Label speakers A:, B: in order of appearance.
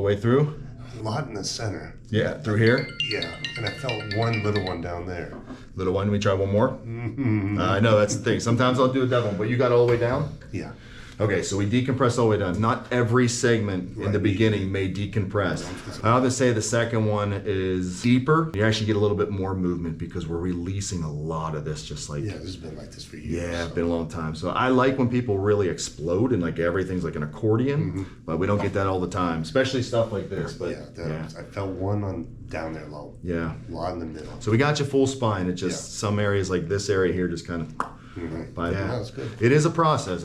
A: way through?
B: A lot in the center.
A: Yeah, through here?
B: Yeah, and I felt one little one down there.
A: Little one, we try one more?
B: Mm-hmm.
A: I know, that's the thing. Sometimes I'll do a double, but you got all the way down?
B: Yeah.
A: Okay, so we decompress all the way down. Not every segment in the beginning may decompress. I have to say the second one is deeper. You actually get a little bit more movement because we're releasing a lot of this just like...
B: Yeah, this has been like this for years.
A: Yeah, it's been a long time. So I like when people really explode and like everything's like an accordion, but we don't get that all the time, especially stuff like this. But
B: I felt one on down there low.
A: Yeah.
B: A lot in the middle.
A: So we got you full spine. It just some areas like this area here just kind of...
B: Mm-hmm.
A: But yeah,
B: that's good.
A: It is a process.